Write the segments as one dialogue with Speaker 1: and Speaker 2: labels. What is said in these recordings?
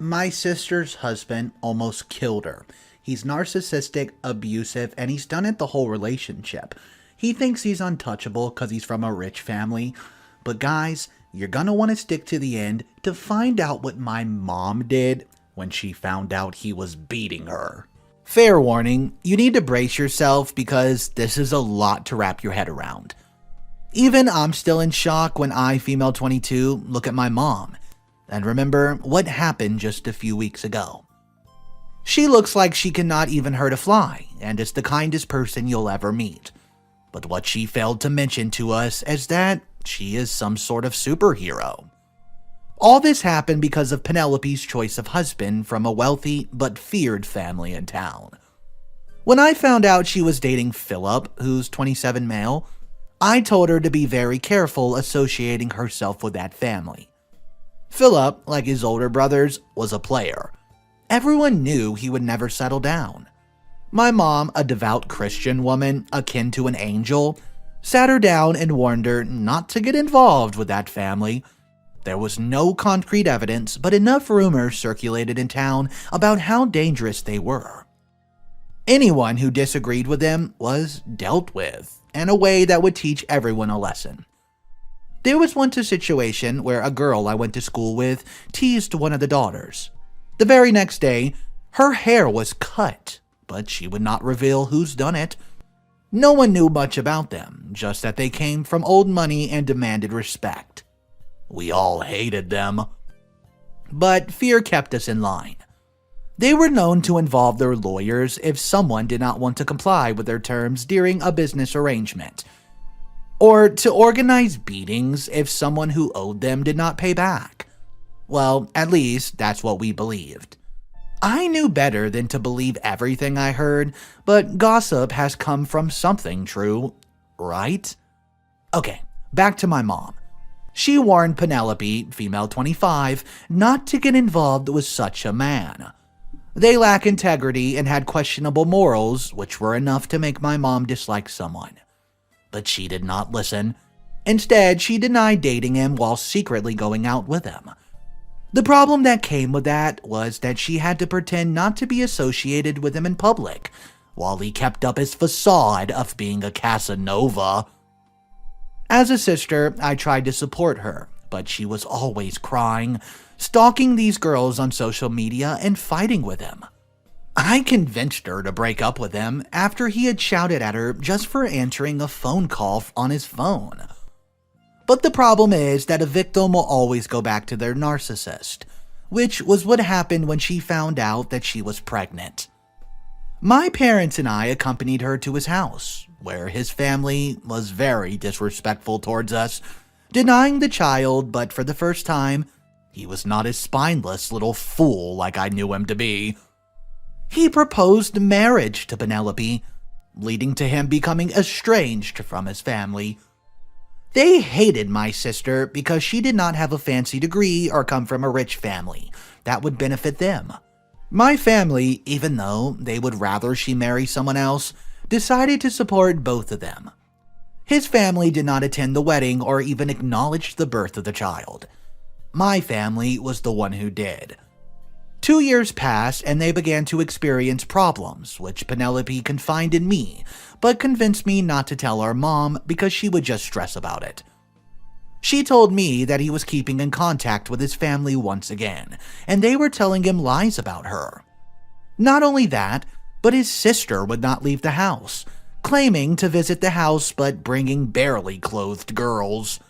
Speaker 1: My sister's husband almost killed her. He's narcissistic, abusive, and he's done it the whole relationship. He thinks he's untouchable because he's from a rich family. But guys, you're gonna want to stick to the end to find out what my mom did when she found out he was beating her. Fair warning, you need to brace yourself because this is a lot to wrap your head around. Even I'm still in shock when I, female 22, look at my mom and remember what happened just a few weeks ago. She looks like she cannot even hurt a fly and is the kindest person you'll ever meet. But what she failed to mention to us is that she is some sort of superhero. All this happened because of Penelope's choice of husband from a wealthy but feared family in town. When I found out she was dating Philip, who's 27 male, I told her to be very careful associating herself with that family. Philip, like his older brothers, was a player. Everyone knew he would never settle down. My mom, a devout Christian woman akin to an angel, sat her down and warned her not to get involved with that family. There was no concrete evidence, but enough rumors circulated in town about how dangerous they were. Anyone who disagreed with them was dealt with in a way that would teach everyone a lesson. There was once a situation where a girl I went to school with teased one of the daughters. The very next day, her hair was cut, but she would not reveal who's done it. No one knew much about them, just that they came from old money and demanded respect. We all hated them. But fear kept us in line. They were known to involve their lawyers if someone did not want to comply with their terms during a business arrangement, or to organize beatings if someone who owed them did not pay back. Well, at least that's what we believed. I knew better than to believe everything I heard, but gossip has come from something true, right? Okay, back to my mom. She warned Penelope, female 25, not to get involved with such a man. They lack integrity and had questionable morals, which were enough to make my mom dislike someone. But she did not listen. Instead, she denied dating him while secretly going out with him. The problem that came with that was that she had to pretend not to be associated with him in public, while he kept up his facade of being a Casanova. As a sister, I tried to support her, but she was always crying, stalking these girls on social media and fighting with him. I convinced her to break up with him after he had shouted at her just for answering a phone call on his phone. But the problem is that a victim will always go back to their narcissist, which was what happened when she found out that she was pregnant. My parents and I accompanied her to his house, where his family was very disrespectful towards us, denying the child, but for the first time, he was not a spineless little fool like I knew him to be. He proposed marriage to Penelope, leading to him becoming estranged from his family. They hated my sister because she did not have a fancy degree or come from a rich family that would benefit them. My family, even though they would rather she marry someone else, decided to support both of them. His family did not attend the wedding or even acknowledge the birth of the child. My family was the one who did. 2 years passed and they began to experience problems, which Penelope confided in me, but convinced me not to tell our mom because she would just stress about it. She told me that he was keeping in contact with his family once again, and they were telling him lies about her. Not only that, but his sister would not leave the house, claiming to visit the house but bringing barely clothed girls.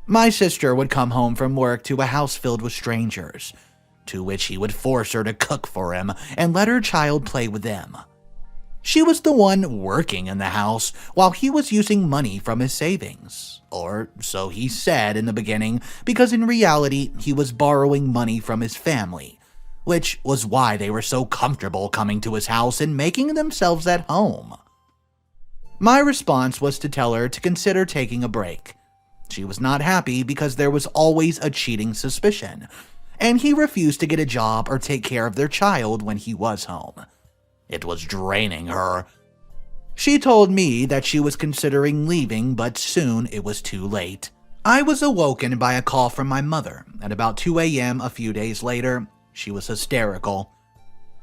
Speaker 1: My sister would come home from work to a house filled with strangers, to which he would force her to cook for him and let her child play with them. She was the one working in the house while he was using money from his savings, or so he said in the beginning, because in reality he was borrowing money from his family, which was why they were so comfortable coming to his house and making themselves at home. My response was to tell her to consider taking a break. She was not happy because there was always a cheating suspicion, and he refused to get a job or take care of their child when he was home. It was draining her. She told me that she was considering leaving, but soon it was too late. I was awoken by a call from my mother at about 2 a.m. a few days later. She was hysterical,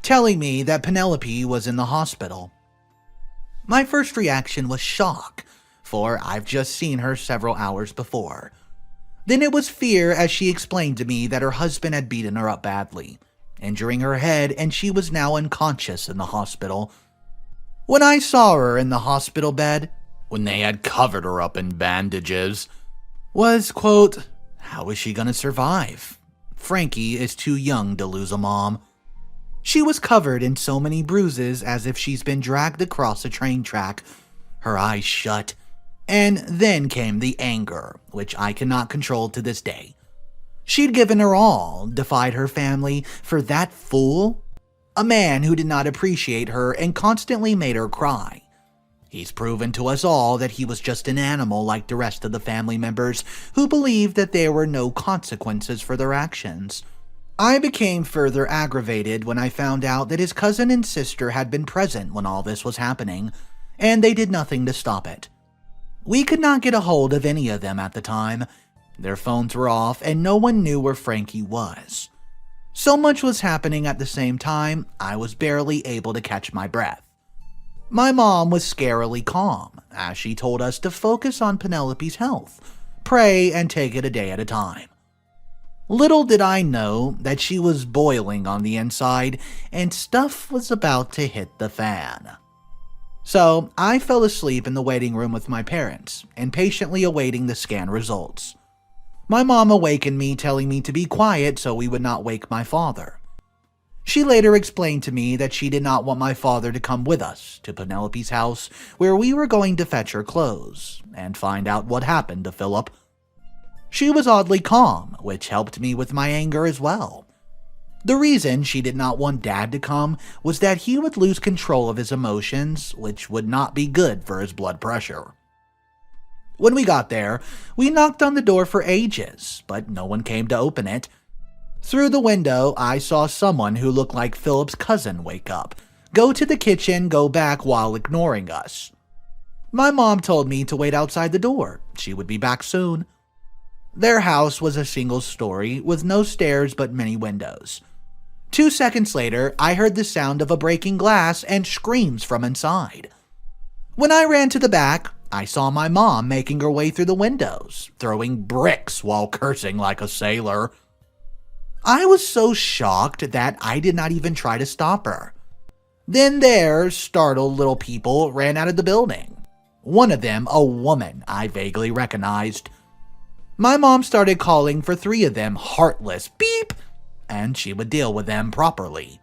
Speaker 1: telling me that Penelope was in the hospital. My first reaction was shock, for I've just seen her several hours before. Then it was fear as she explained to me that her husband had beaten her up badly, injuring her head, and she was now unconscious in the hospital. When I saw her in the hospital bed, when they had covered her up in bandages, was, quote, how is she gonna survive? Frankie is too young to lose a mom. She was covered in so many bruises as if she's been dragged across a train track, her eyes shut. And then came the anger, which I cannot control to this day. She'd given her all, defied her family for that fool? A man who did not appreciate her and constantly made her cry. He's proven to us all that he was just an animal like the rest of the family members who believed that there were no consequences for their actions. I became further aggravated when I found out that his cousin and sister had been present when all this was happening, and they did nothing to stop it. We could not get a hold of any of them at the time. Their phones were off and no one knew where Frankie was. So much was happening at the same time, I was barely able to catch my breath. My mom was scarily calm, as she told us to focus on Penelope's health, pray, and take it a day at a time. Little did I know that she was boiling on the inside and stuff was about to hit the fan. So I fell asleep in the waiting room with my parents, impatiently awaiting the scan results. My mom awakened me, telling me to be quiet so we would not wake my father. She later explained to me that she did not want my father to come with us to Penelope's house, where we were going to fetch her clothes and find out what happened to Philip. She was oddly calm, which helped me with my anger as well. The reason she did not want Dad to come was that he would lose control of his emotions, which would not be good for his blood pressure. When we got there, we knocked on the door for ages, but no one came to open it. Through the window, I saw someone who looked like Philip's cousin wake up, go to the kitchen, go back while ignoring us. My mom told me to wait outside the door. She would be back soon. Their house was a single story with no stairs but many windows. 2 seconds later, I heard the sound of a breaking glass and screams from inside. When I ran to the back, I saw my mom making her way through the windows, throwing bricks while cursing like a sailor. I was so shocked that I did not even try to stop her. Then their startled little people ran out of the building. One of them, a woman I vaguely recognized. My mom started calling for 3 of them heartless beep, and she would deal with them properly.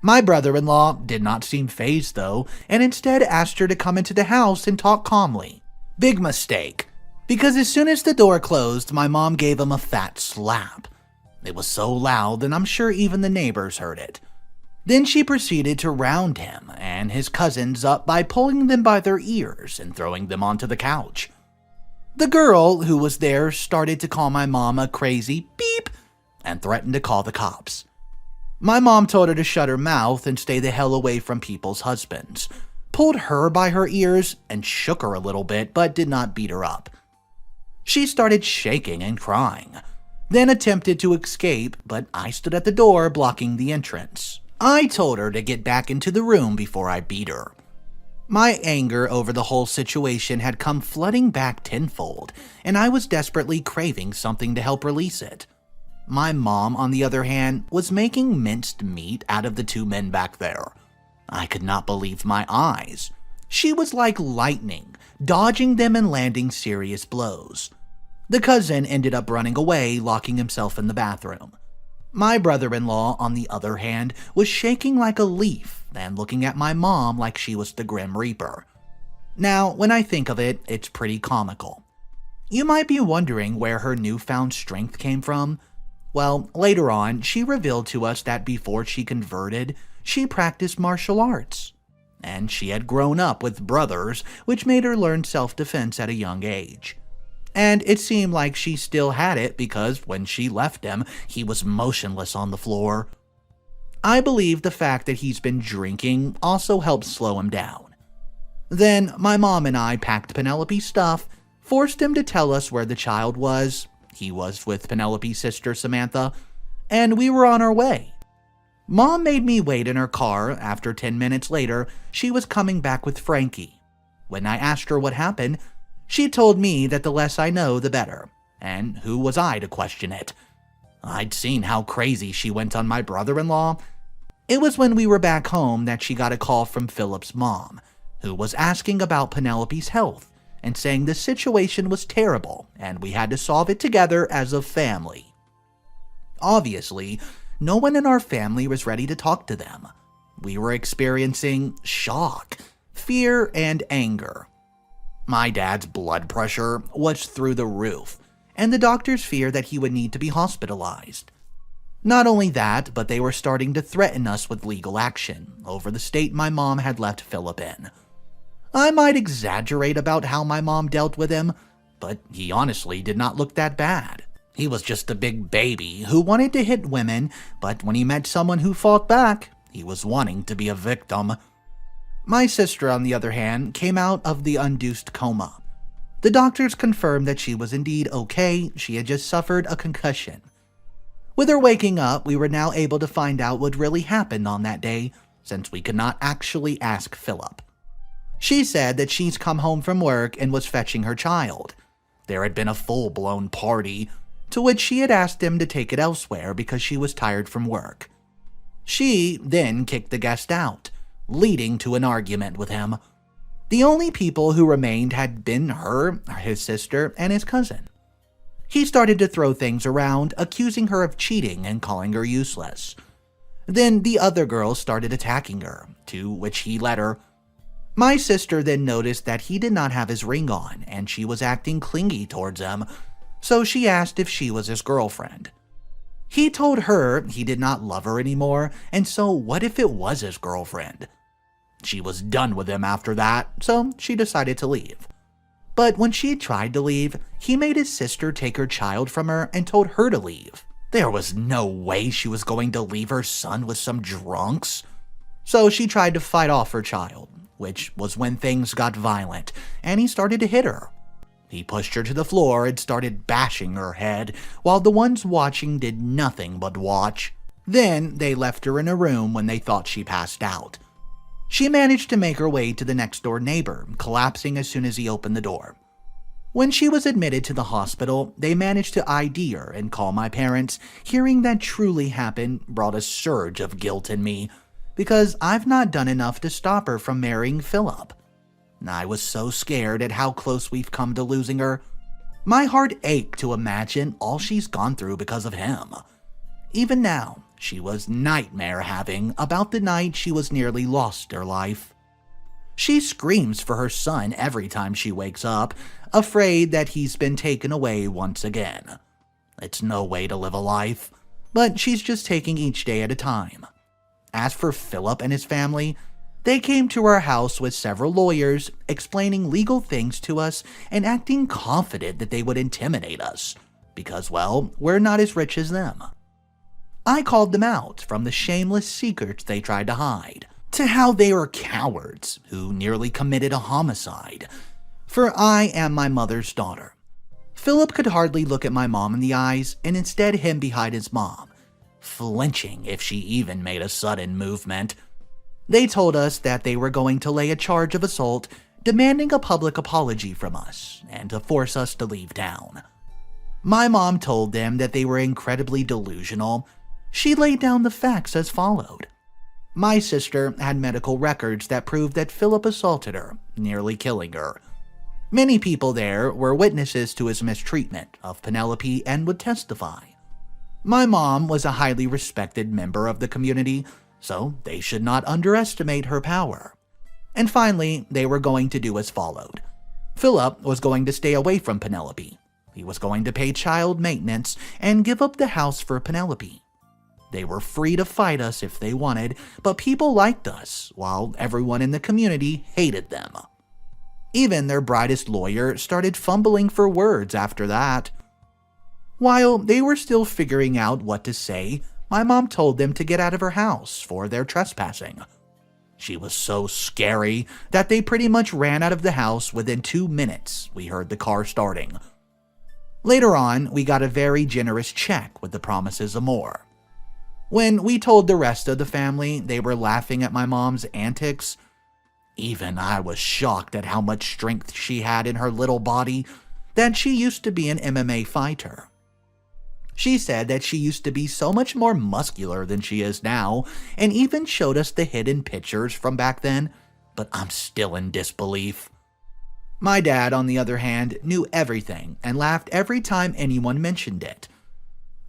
Speaker 1: My brother-in-law did not seem fazed though, and instead asked her to come into the house and talk calmly. Big mistake, because as soon as the door closed, my mom gave him a fat slap. It was so loud that I'm sure even the neighbors heard it. Then she proceeded to round him and his cousins up by pulling them by their ears and throwing them onto the couch. The girl who was there started to call my mom a crazy beep and threatened to call the cops. My mom told her to shut her mouth and stay the hell away from people's husbands, pulled her by her ears and shook her a little bit but did not beat her up. She started shaking and crying, then attempted to escape, but I stood at the door blocking the entrance. I told her to get back into the room before I beat her. My anger over the whole situation had come flooding back tenfold, and I was desperately craving something to help release it. My mom, on the other hand, was making minced meat out of the 2 men back there. I could not believe my eyes. She was like lightning, dodging them and landing serious blows. The cousin ended up running away, locking himself in the bathroom. My brother-in-law, on the other hand, was shaking like a leaf and looking at my mom like she was the Grim Reaper. Now, when I think of it, it's pretty comical. You might be wondering where her newfound strength came from. Well, later on, she revealed to us that before she converted, she practiced martial arts. And she had grown up with brothers, which made her learn self-defense at a young age. And it seemed like she still had it because when she left him, he was motionless on the floor. I believe the fact that he's been drinking also helped slow him down. Then my mom and I packed Penelope's stuff, forced him to tell us where the child was. He was with Penelope's sister Samantha, and we were on our way. Mom made me wait in her car. After 10 minutes later, she was coming back with Frankie. When I asked her what happened, she told me that the less I know, the better. And who was I to question it? I'd seen how crazy she went on my brother-in-law. It was when we were back home that she got a call from Philip's mom, who was asking about Penelope's health and saying the situation was terrible and we had to solve it together as a family. Obviously, no one in our family was ready to talk to them. We were experiencing shock, fear, and anger. My dad's blood pressure was through the roof, and the doctors feared that he would need to be hospitalized. Not only that, but they were starting to threaten us with legal action over the state my mom had left Philip in. I might exaggerate about how my mom dealt with him, but he honestly did not look that bad. He was just a big baby who wanted to hit women, but when he met someone who fought back, he was wanting to be a victim. My sister, on the other hand, came out of the induced coma. The doctors confirmed that she was indeed okay. She had just suffered a concussion. With her waking up, we were now able to find out what really happened on that day, since we could not actually ask Philip. She said that she's come home from work and was fetching her child. There had been a full-blown party, to which she had asked him to take it elsewhere because she was tired from work. She then kicked the guest out, leading to an argument with him. The only people who remained had been her, his sister, and his cousin. He started to throw things around, accusing her of cheating and calling her useless. Then the other girls started attacking her, to which he let her. My sister then noticed that he did not have his ring on, and she was acting clingy towards him, so she asked if she was his girlfriend. He told her he did not love her anymore, and so what if it was his girlfriend? She was done with him after that, so she decided to leave. But when she tried to leave, he made his sister take her child from her and told her to leave. There was no way she was going to leave her son with some drunks. So she tried to fight off her child, which was when things got violent, and he started to hit her. He pushed her to the floor and started bashing her head, while the ones watching did nothing but watch. Then they left her in a room when they thought she passed out. She managed to make her way to the next-door neighbor, collapsing as soon as he opened the door. When she was admitted to the hospital, they managed to ID her and call my parents. Hearing that truly happened brought a surge of guilt in me, because I've not done enough to stop her from marrying Philip. I was so scared at how close we've come to losing her. My heart ached to imagine all she's gone through because of him. Even now, she was nightmare having about the night she was nearly lost her life. She screams for her son every time she wakes up, afraid that he's been taken away once again. It's no way to live a life, but she's just taking each day at a time. As for Philip and his family, they came to our house with several lawyers, explaining legal things to us and acting confident that they would intimidate us, because, well, we're not as rich as them. I called them out from the shameless secrets they tried to hide, to how they were cowards who nearly committed a homicide. For I am my mother's daughter. Philip could hardly look at my mom in the eyes, and instead him behind his mom, flinching if she even made a sudden movement. They told us that they were going to lay a charge of assault, demanding a public apology from us, and to force us to leave town. My mom told them that they were incredibly delusional. She laid down the facts as followed. My sister had medical records that proved that Philip assaulted her, nearly killing her. Many people there were witnesses to his mistreatment of Penelope and would testify. My mom was a highly respected member of the community, so they should not underestimate her power. And finally, they were going to do as followed. Philip was going to stay away from Penelope. He was going to pay child maintenance and give up the house for Penelope. They were free to fight us if they wanted, but people liked us, while everyone in the community hated them. Even their brightest lawyer started fumbling for words after that. While they were still figuring out what to say, my mom told them to get out of her house for their trespassing. She was so scary that they pretty much ran out of the house within 2 minutes. We heard the car starting. Later on, we got a very generous check with the promises of more. When we told the rest of the family, they were laughing at my mom's antics. Even I was shocked at how much strength she had in her little body, that she used to be an MMA fighter. She said that she used to be so much more muscular than she is now, and even showed us the hidden pictures from back then, but I'm still in disbelief. My dad, on the other hand, knew everything and laughed every time anyone mentioned it.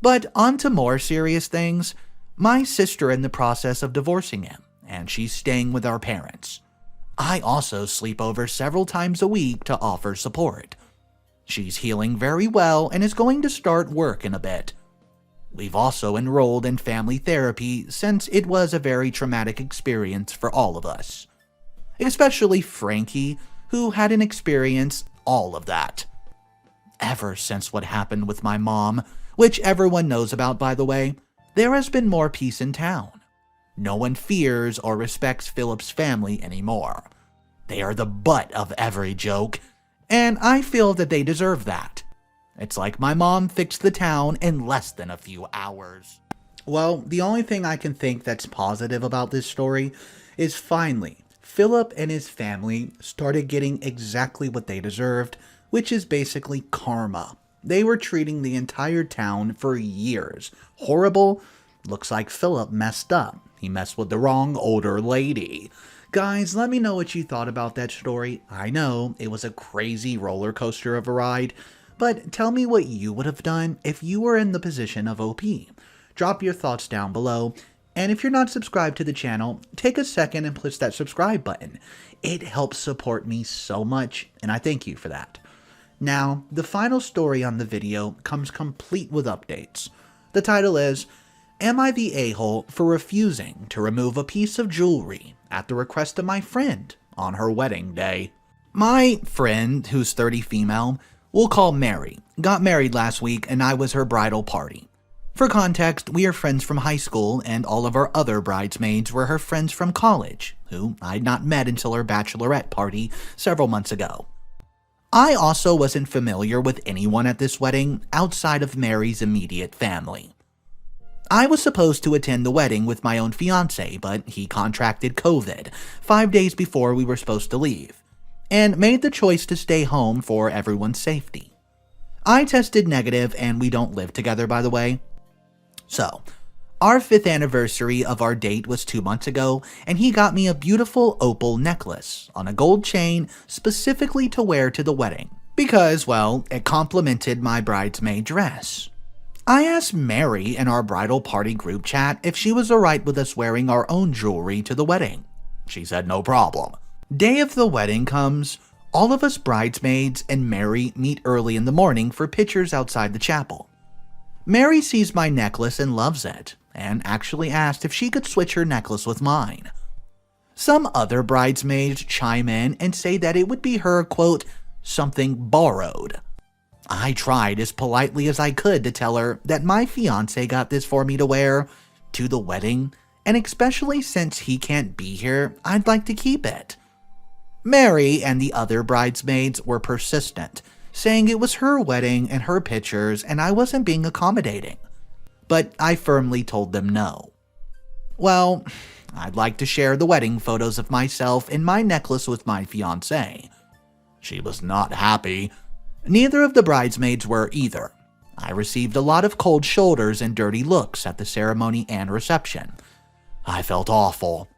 Speaker 1: But on to more serious things. My sister in the process of divorcing him, and she's staying with our parents. I also sleep over several times a week to offer support. She's healing very well and is going to start work in a bit. We've also enrolled in family therapy since it was a very traumatic experience for all of us. Especially Frankie, who hadn't experienced all of that. Ever since what happened with my mom, which everyone knows about by the way, there has been more peace in town. No one fears or respects Philip's family anymore. They are the butt of every joke, and I feel that they deserve that. It's like my mom fixed the town in less than a few hours. Well, the only thing I can think that's positive about this story is finally, Philip and his family started getting exactly what they deserved, which is basically karma. They were treating the entire town for years. Horrible. Looks like Philip messed up. He messed with the wrong older lady. Guys, let me know what you thought about that story. I know it was a crazy roller coaster of a ride, but tell me what you would have done if you were in the position of OP. Drop your thoughts down below, and if you're not subscribed to the channel, take a second and push that subscribe button. It helps support me so much, and I thank you for that. Now, the final story on the video comes complete with updates. The title is, Am I the a-hole for refusing to remove a piece of jewelry at the request of my friend on her wedding day? My friend, who's 30 female, we'll call Mary, got married last week and I was her bridal party. For context, we are friends from high school and all of our other bridesmaids were her friends from college, who I'd not met until her bachelorette party several months ago. I also wasn't familiar with anyone at this wedding outside of Mary's immediate family. I was supposed to attend the wedding with my own fiance, but he contracted COVID 5 days before we were supposed to leave, and made the choice to stay home for everyone's safety. I tested negative and we don't live together, by the way. So, our 5th anniversary of our date was 2 months ago, and he got me a beautiful opal necklace on a gold chain specifically to wear to the wedding, because, well, it complemented my bridesmaid dress. I asked Mary in our bridal party group chat if she was alright with us wearing our own jewelry to the wedding. She said no problem. Day of the wedding comes, all of us bridesmaids and Mary meet early in the morning for pictures outside the chapel. Mary sees my necklace and loves it, and actually asked if she could switch her necklace with mine. Some other bridesmaids chime in and say that it would be her, quote, something borrowed. I tried as politely as I could to tell her that my fiancé got this for me to wear to the wedding, and especially since he can't be here, I'd like to keep it. Mary and the other bridesmaids were persistent, saying it was her wedding and her pictures and I wasn't being accommodating. But I firmly told them no. Well, I'd like to share the wedding photos of myself and my necklace with my fiancé. She was not happy. Neither of the bridesmaids were either. I received a lot of cold shoulders and dirty looks at the ceremony and reception. I felt awful.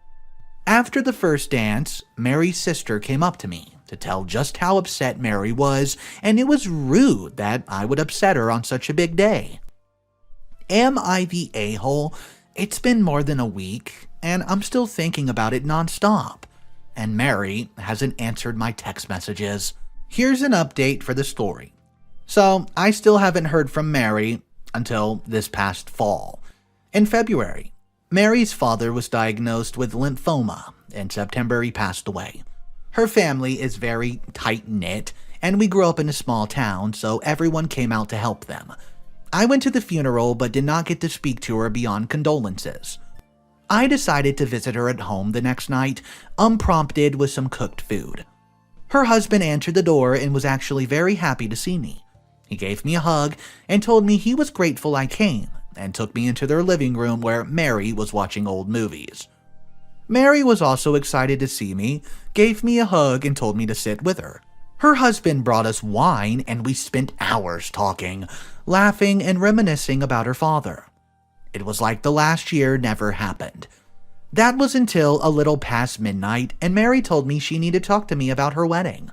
Speaker 1: After the first dance, Mary's sister came up to me to tell just how upset Mary was, and it was rude that I would upset her on such a big day. Am I the a-hole? It's been more than a week, and I'm still thinking about it nonstop. And Mary hasn't answered my text messages. Here's an update for the story. So, I still haven't heard from Mary until this past fall. In February, Mary's father was diagnosed with lymphoma. In September, he passed away. Her family is very tight-knit, and we grew up in a small town, so everyone came out to help them. I went to the funeral but did not get to speak to her beyond condolences. I decided to visit her at home the next night, unprompted, with some cooked food. Her husband answered the door and was actually very happy to see me. He gave me a hug and told me he was grateful I came, and took me into their living room where Mary was watching old movies. Mary was also excited to see me, gave me a hug, and told me to sit with her. Her husband brought us wine, and we spent hours talking, laughing, and reminiscing about her father. It was like the last year never happened. That was until a little past midnight, and Mary told me she needed to talk to me about her wedding.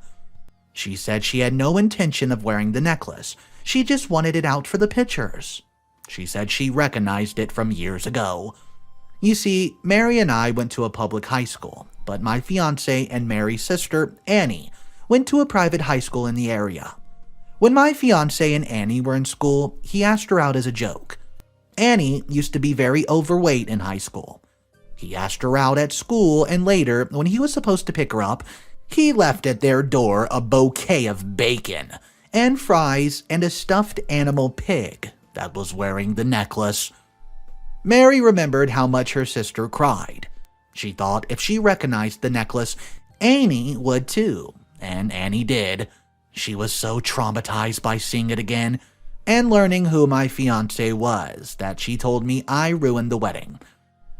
Speaker 1: She said she had no intention of wearing the necklace. She just wanted it out for the pictures. She said she recognized it from years ago. You see, Mary and I went to a public high school, but my fiancé and Mary's sister, Annie, went to a private high school in the area. When my fiancé and Annie were in school, he asked her out as a joke. Annie used to be very overweight in high school. He asked her out at school, and later, when he was supposed to pick her up, he left at their door a bouquet of bacon and fries and a stuffed animal pig that was wearing the necklace. Mary remembered how much her sister cried. She thought if she recognized the necklace, Annie would too, and Annie did. She was so traumatized by seeing it again and learning who my fiancé was that she told me I ruined the wedding.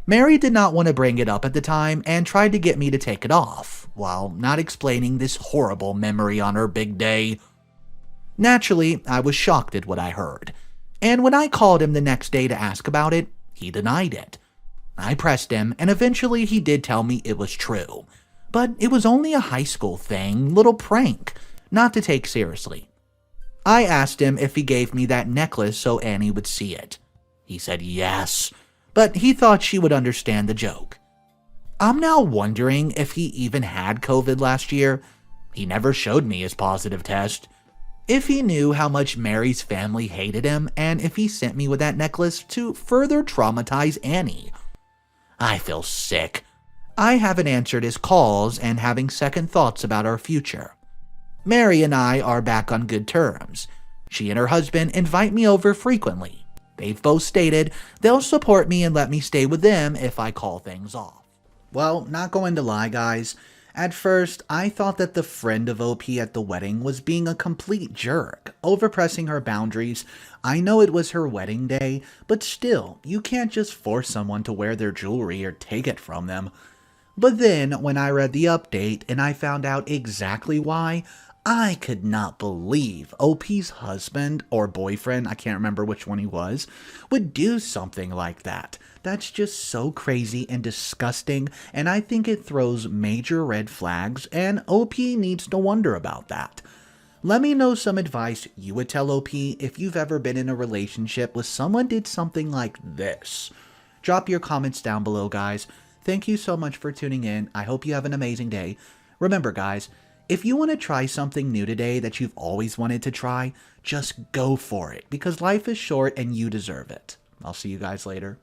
Speaker 1: Mary did not want to bring it up at the time and tried to get me to take it off, while not explaining this horrible memory on her big day. Naturally, I was shocked at what I heard, and when I called him the next day to ask about it, he denied it. I pressed him, and eventually he did tell me it was true, but it was only a high school thing, little prank, not to take seriously. I asked him if he gave me that necklace so Annie would see it. He said yes, but he thought she would understand the joke. I'm now wondering if he even had COVID last year. He never showed me his positive test. If he knew how much Mary's family hated him, and if he sent me with that necklace to further traumatize Annie. I feel sick. I haven't answered his calls and having second thoughts about our future. Mary and I are back on good terms. She and her husband invite me over frequently. They've both stated they'll support me and let me stay with them if I call things off. Well, not going to lie, guys. At first, I thought that the friend of OP at the wedding was being a complete jerk, overpressing her boundaries. I know it was her wedding day, but still, you can't just force someone to wear their jewelry or take it from them. But then, when I read the update and I found out exactly why, I could not believe OP's husband or boyfriend, I can't remember which one he was, would do something like that. That's just so crazy and disgusting, and I think it throws major red flags, and OP needs to wonder about that. Let me know some advice you would tell OP if you've ever been in a relationship with someone did something like this. Drop your comments down below, guys. Thank you so much for tuning in. I hope you have an amazing day. Remember, guys, if you want to try something new today that you've always wanted to try, just go for it, because life is short and you deserve it. I'll see you guys later.